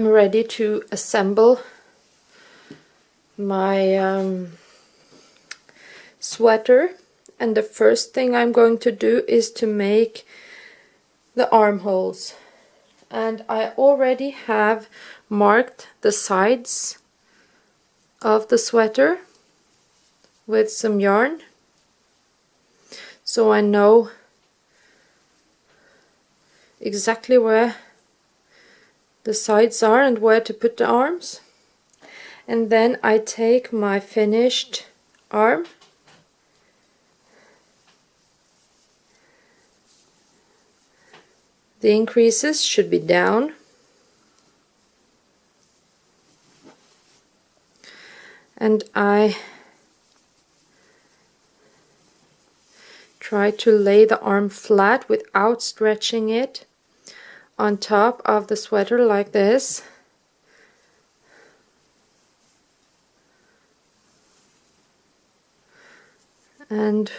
I'm ready to assemble my sweater, and the first thing I'm going to do is to make the armholes. And I already have marked the sides of the sweater with some yarn, so I know exactly where the sides are and where to put the arms. And then I take my finished arm the increases should be down, and I try to lay the arm flat without stretching it on top of the sweater like this. And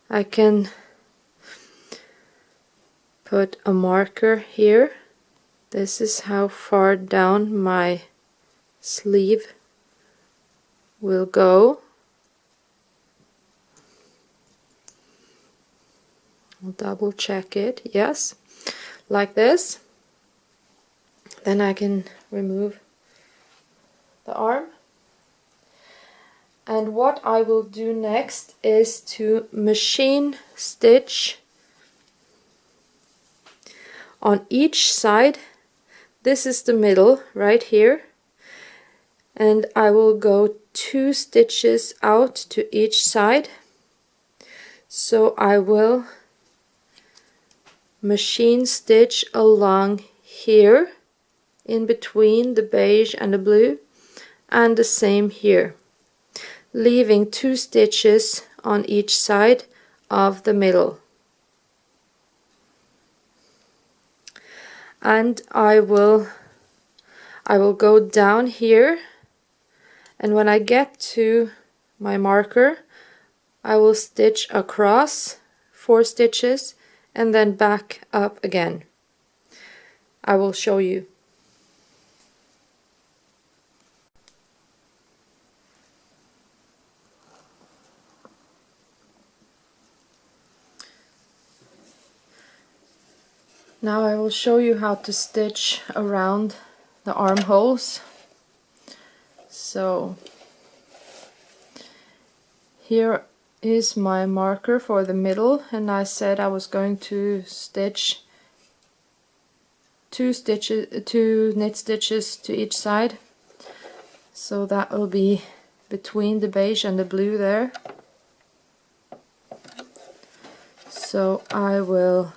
I can put a marker here. This is how far down my sleeve will go. I'll double check it. Yes, like this. Then I can remove the arm. And what I will do next is to machine stitch on each side. This is the middle right here, and I will go 2 stitches out to each side. So I will machine stitch along here in between the beige and the blue, and the same here, leaving 2 stitches on each side of the middle. And I will go down here, and when I get to my marker I will stitch across 4 stitches and then back up again. I will show you. Now I will show you how to stitch around the armholes. So here is my marker for the middle, and I said I was going to stitch 2 knit stitches to each side. So that will be between the beige and the blue there. So I will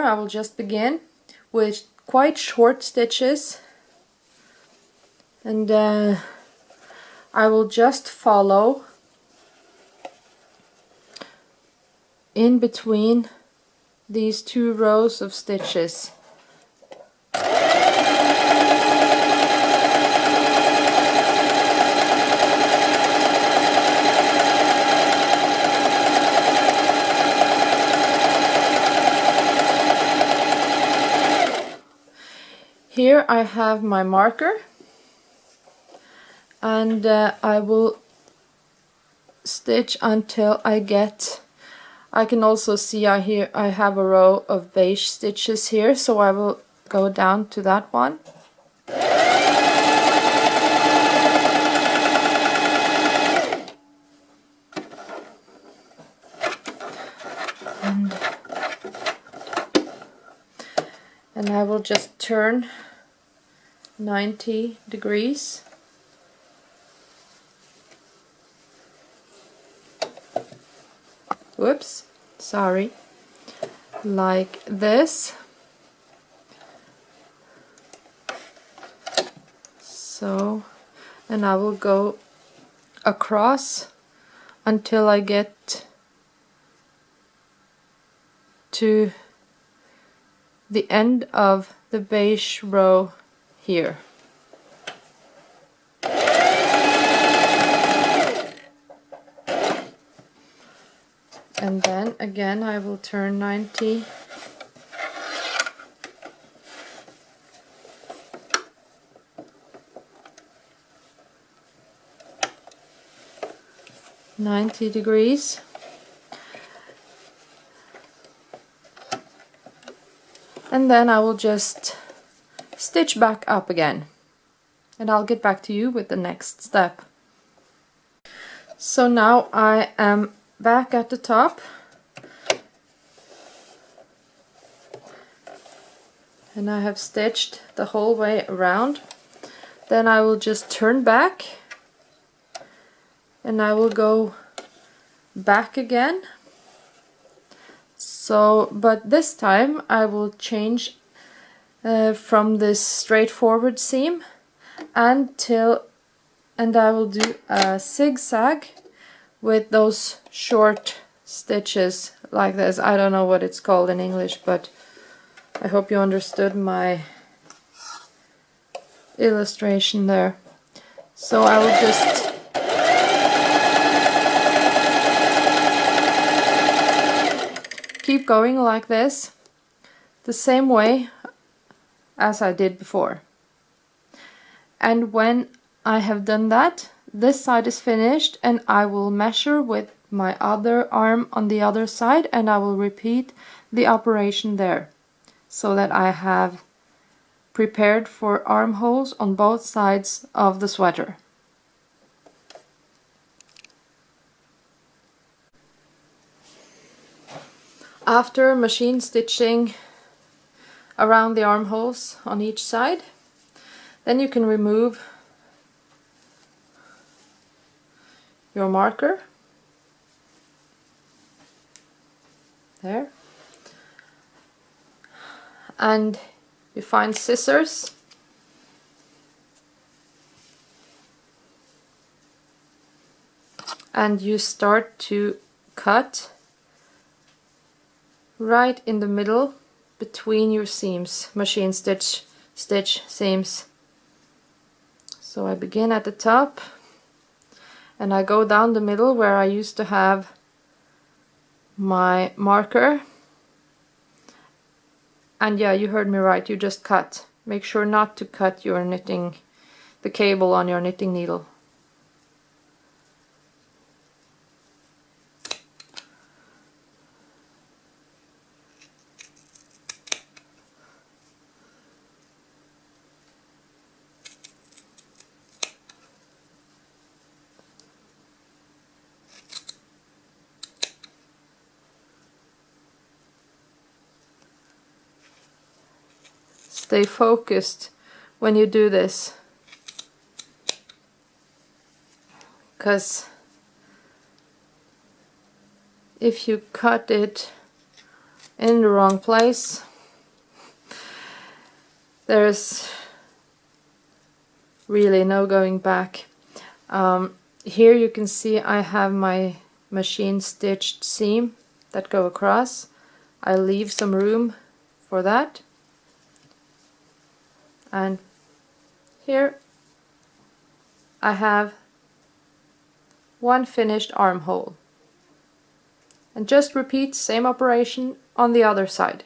I will just begin with quite short stitches, and I will just follow in between these 2 rows of stitches. Here I have my marker, and I will stitch until I get, I can also see I have a row of beige stitches here, so I will go down to that one. And I will just turn 90 degrees. Whoops, sorry. Like this. So, and I will go across until I get to the end of the beige row here. And then again I will turn 90 . degrees. And then I will just stitch back up again. And I'll get back to you with the next step. So now I am back at the top. And I have stitched the whole way around. Then I will just turn back. And I will go back again. So, but this time I will change from this straightforward seam and I will do a zigzag with those short stitches like this. I don't know what it's called in English, but I hope you understood my illustration there. So I will just keep going like this, the same way as I did before. And when I have done that, this side is finished, and I will measure with my other arm on the other side, and I will repeat the operation there, so that I have prepared for armholes on both sides of the sweater. After machine stitching around the armholes on each side, then you can remove your marker there, and you find scissors and you start to cut right in the middle between your seams, machine stitch seams. So I begin at the top and I go down the middle where I used to have my marker. And yeah, you heard me right, you just cut. Make sure not to cut your knitting, the cable on your knitting needle. Stay focused when you do this, because if you cut it in the wrong place, there's really no going back. Here you can see I have my machine stitched seam that go across. I leave some room for that. And here I have one finished armhole. And just repeat same operation on the other side.